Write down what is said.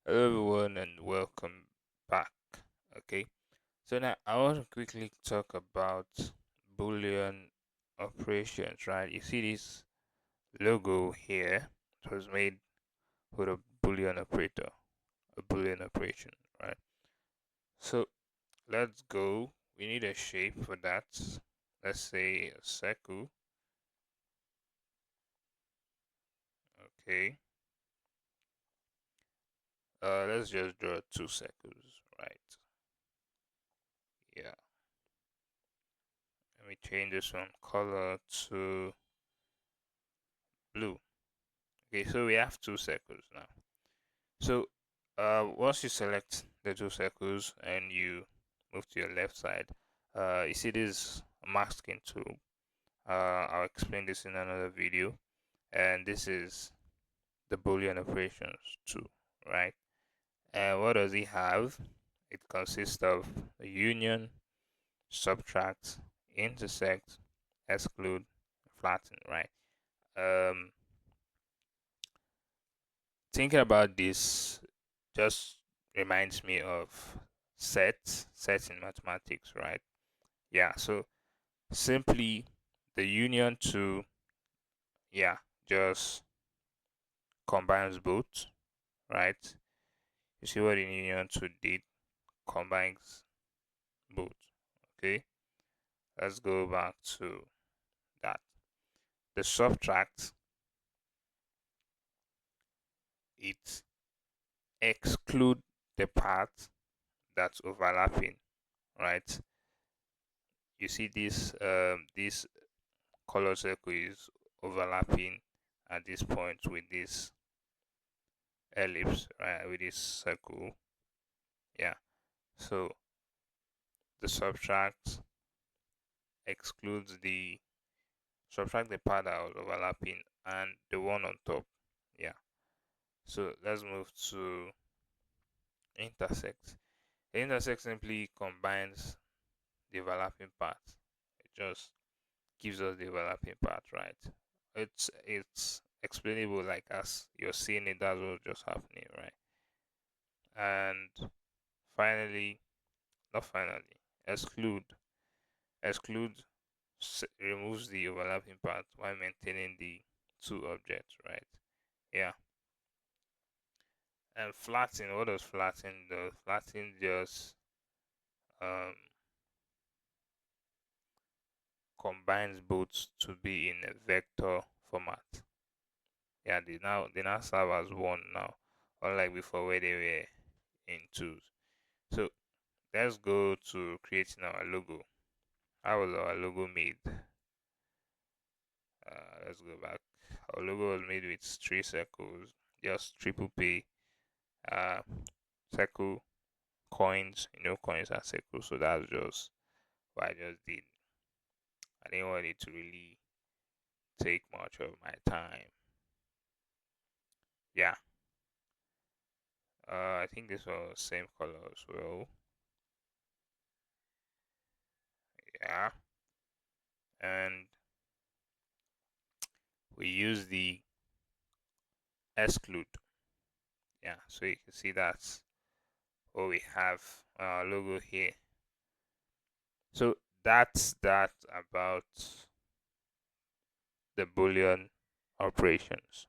Hello everyone and welcome back. Okay, so now I want to quickly talk about Boolean operations, right? You see this logo here. It was made with a Boolean operator, a Boolean operation, right? So let's go. We need a shape for that. Let's say a circle. Okay. Let's just draw two circles, right? Yeah. Let me change this one color to blue. Okay, so we have two circles now. So once you select the two circles and you move to your left side, you see this masking tool. I'll explain this in another video. And this is the Boolean operations tool, right? And what does it have? It consists of a union, subtract, intersect, exclude, flatten, right? Um, Thinking about this just reminds me of sets in mathematics, right? Yeah, so simply the union to, yeah, just combines both, right? You see what the union to did? Combines both. Okay, let's go back to that. The subtract, it exclude the part that's overlapping, right? You see this color circle is overlapping at this point with this ellipse, right? With this circle. Yeah. So the excludes the subtract the part that was overlapping and the one on top. Yeah. So let's move to intersect. The intersect simply combines the overlapping part. It just gives us the overlapping part, right? It's explainable like as you're seeing it, that's what's just happening, right? And finally, not finally, exclude. Exclude removes the overlapping part while maintaining the two objects, right? Yeah. And flatten, what does flatten do? Flatten just um, combines both to be in a vector format. Yeah, they now serve as one now, unlike before where they were in twos. So let's go to creating our logo. How was our logo made? Let's go back. Our logo was made with three circles, just triple P, uh, circle, coins, coins are circles. So that's just what I just did. I didn't want it to really take much of my time. Yeah. I think this was same color as well. Yeah. And we use the exclude. Yeah. So you can see that's what we have our logo here. So that's that about the Boolean operations.